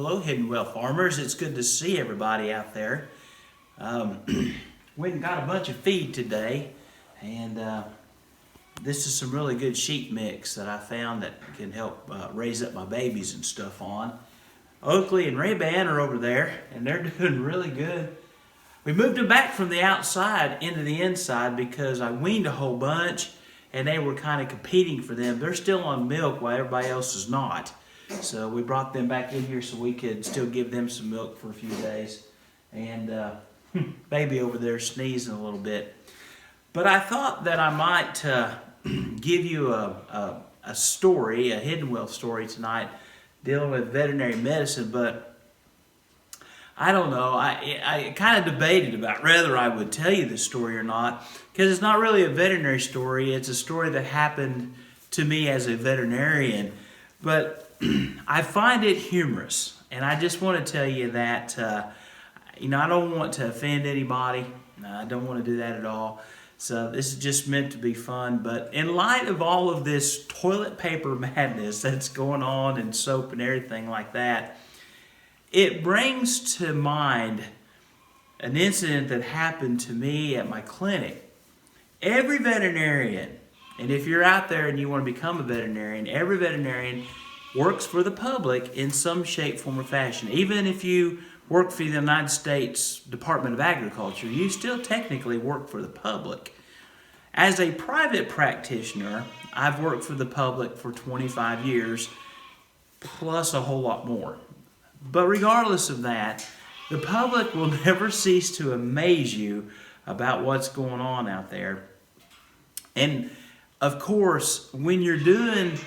Hello, HyddenWell farmers. It's good to see everybody out there. Went and got a bunch of feed today, and this is some really good sheep mix that I found that can help raise up my babies and stuff on. Oakley and Ray-Ban are over there, and they're doing really good. We moved them back from the outside into the inside because I weaned a whole bunch, and they were kind of competing for them. They're still on milk while everybody else is not. So we brought them back in here so we could still give them some milk for a few days. And baby over there sneezing a little bit. But I thought that I might give you a story, a HyddenWell story tonight, dealing with veterinary medicine. But I don't know, I kind of debated about whether I would tell you this story or not, because it's not really a veterinary story. It's a story that happened to me as a veterinarian. But I find it humorous, and I just want to tell you that, I don't want to offend anybody. I don't want to do that at all. So this is just meant to be fun. But in light of all of this toilet paper madness that's going on and soap and everything like that, it brings to mind an incident that happened to me at my clinic. Every veterinarian, and if you're out there and you want to become a veterinarian, every veterinarian works for the public in some shape, form, or fashion. Even if you work for the United States Department of Agriculture, you still technically work for the public. As a private practitioner, I've worked for the public for 25 years, plus a whole lot more. But regardless of that, the public will never cease to amaze you about what's going on out there. And of course, when you're doing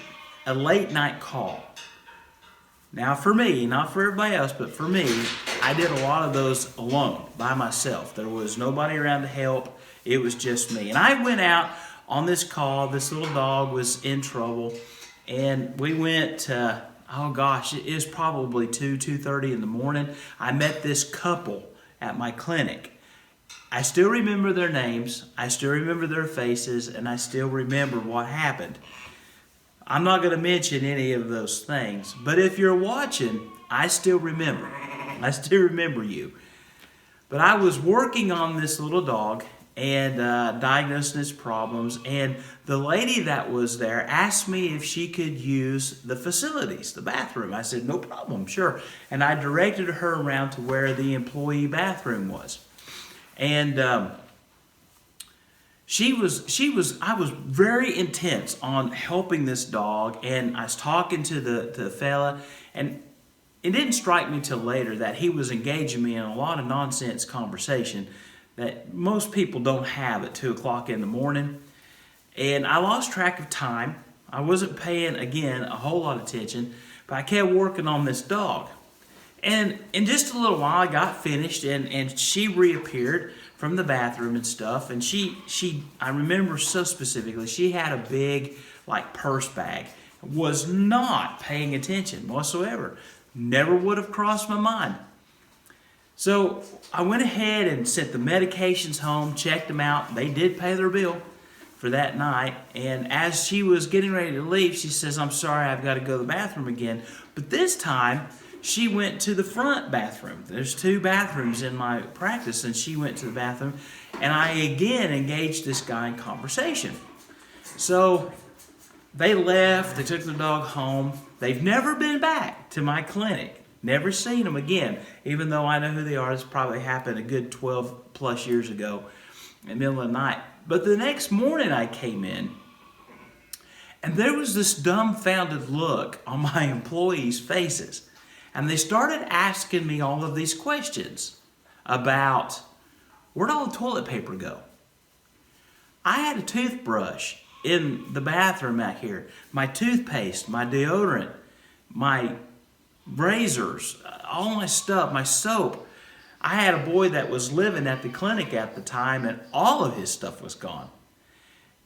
a late night call. Now for me, not for everybody else, but for me, I did a lot of those alone, by myself. There was nobody around to help. It was just me. And I went out on this call. This little dog was in trouble. And we went, it was probably 2:30 in the morning. I met this couple at my clinic. I still remember their names. I still remember their faces. And I still remember what happened. I'm not going to mention any of those things, but if you're watching, I still remember. I still remember you. But I was working on this little dog and diagnosing his problems, and the lady that was there asked me if she could use the facilities, the bathroom. I said, no problem, sure. And I directed her around to where the employee bathroom was. And I was very intense on helping this dog, and I was talking to the fella, and it didn't strike me till later that he was engaging me in a lot of nonsense conversation that most people don't have at 2 o'clock in the morning. And I lost track of time. I wasn't paying, again, a whole lot of attention, but I kept working on this dog. And in just a little while, I got finished, and she reappeared from the bathroom and stuff. And I remember so specifically, she had a big, purse bag. Was not paying attention whatsoever. Never would have crossed my mind. So I went ahead and sent the medications home, checked them out. They did pay their bill for that night. And as she was getting ready to leave, she says, I'm sorry, I've got to go to the bathroom again. But this time, she went to the front bathroom. There's 2 bathrooms in my practice, and she went to the bathroom, and I again engaged this guy in conversation. So they left, they took the dog home. They've never been back to my clinic. Never seen them again, even though I know who they are. This probably happened a good 12 plus years ago in the middle of the night. But the next morning I came in, and there was this dumbfounded look on my employees' faces. And they started asking me all of these questions about, where'd all the toilet paper go? I had a toothbrush in the bathroom out here, my toothpaste, my deodorant, my razors, all my stuff, my soap. I had a boy that was living at the clinic at the time, and all of his stuff was gone.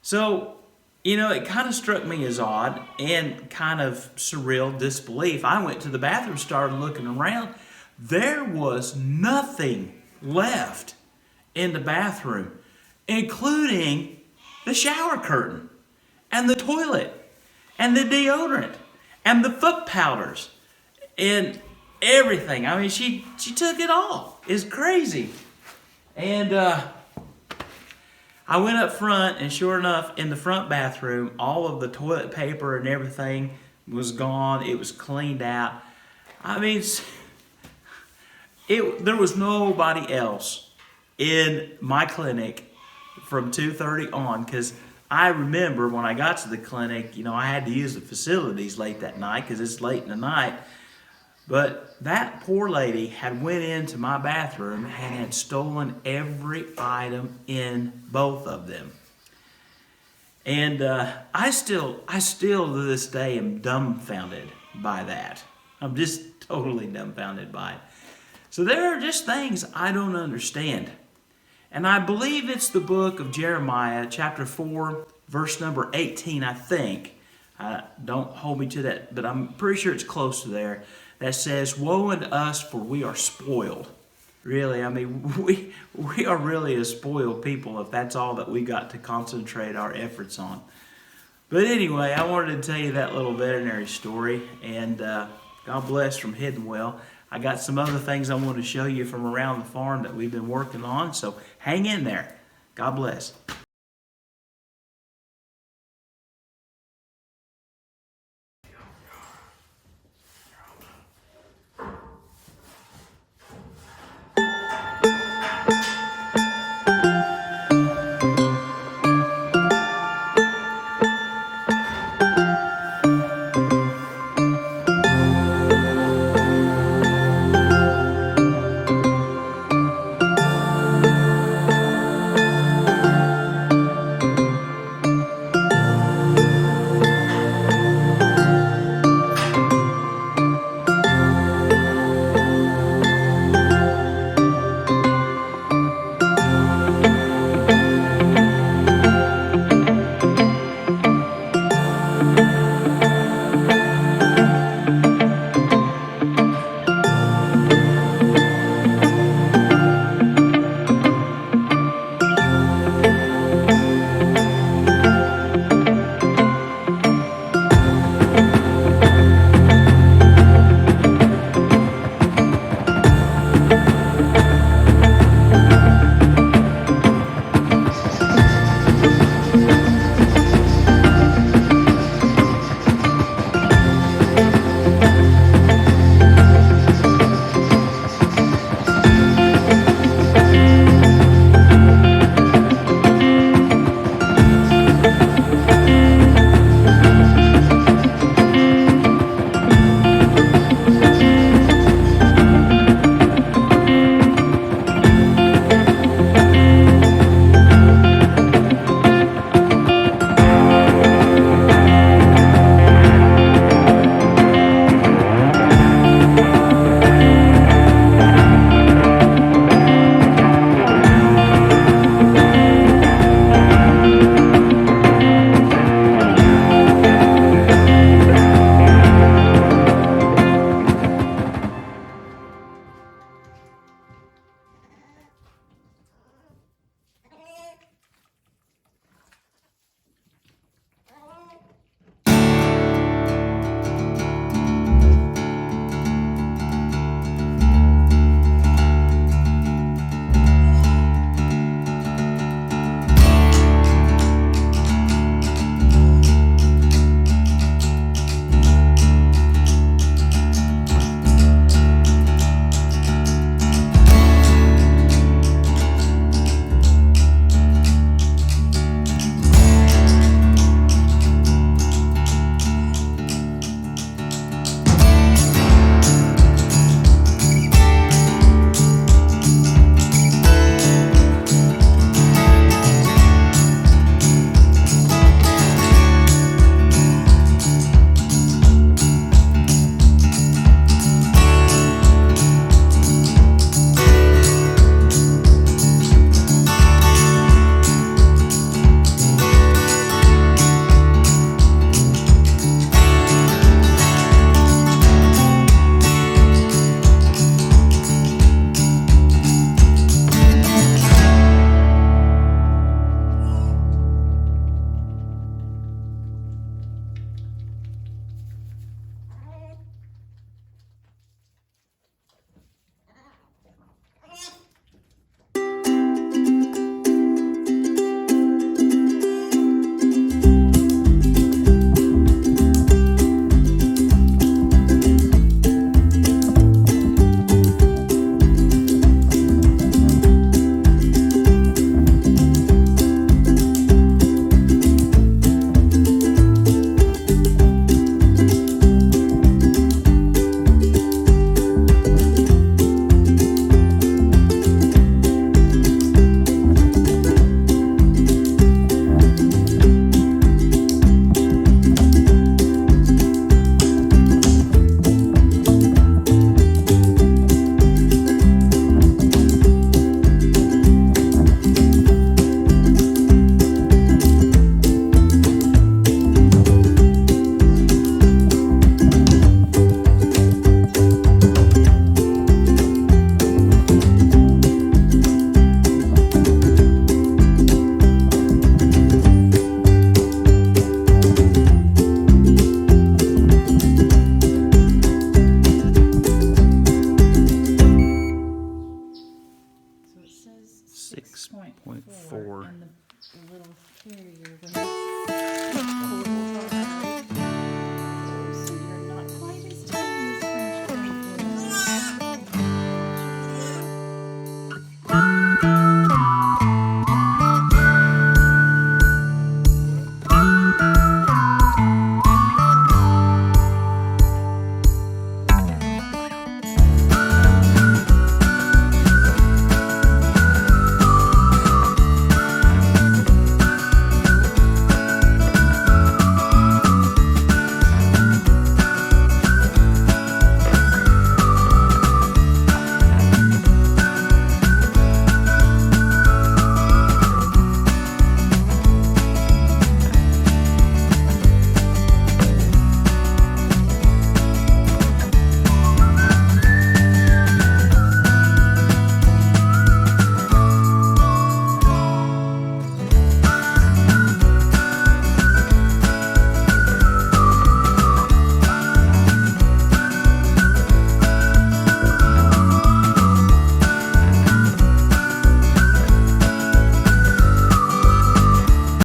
So, it kind of struck me as odd and kind of surreal disbelief. I went to the bathroom, started looking around. There was nothing left in the bathroom, including the shower curtain and the toilet and the deodorant and the foot powders. And everything. I mean, she took it all. It's crazy. And I went up front, and sure enough, in the front bathroom, all of the toilet paper and everything was gone. It was cleaned out. I mean, there was nobody else in my clinic from 2:30 on, because I remember when I got to the clinic, you know, I had to use the facilities late that night because it's late in the night. But that poor lady had went into my bathroom and had stolen every item in both of them. And I still to this day am dumbfounded by that. I'm just totally dumbfounded by it. So there are just things I don't understand. And I believe it's the book of Jeremiah, chapter 4, verse number 18, I think. Don't hold me to that, but I'm pretty sure it's close to there. That says, "Woe unto us, for we are spoiled." Really, I mean, we are really a spoiled people if that's all that we got to concentrate our efforts on. But anyway, I wanted to tell you that little veterinary story, and God bless from HyddenWell. I got some other things I want to show you from around the farm that we've been working on, so hang in there. God bless.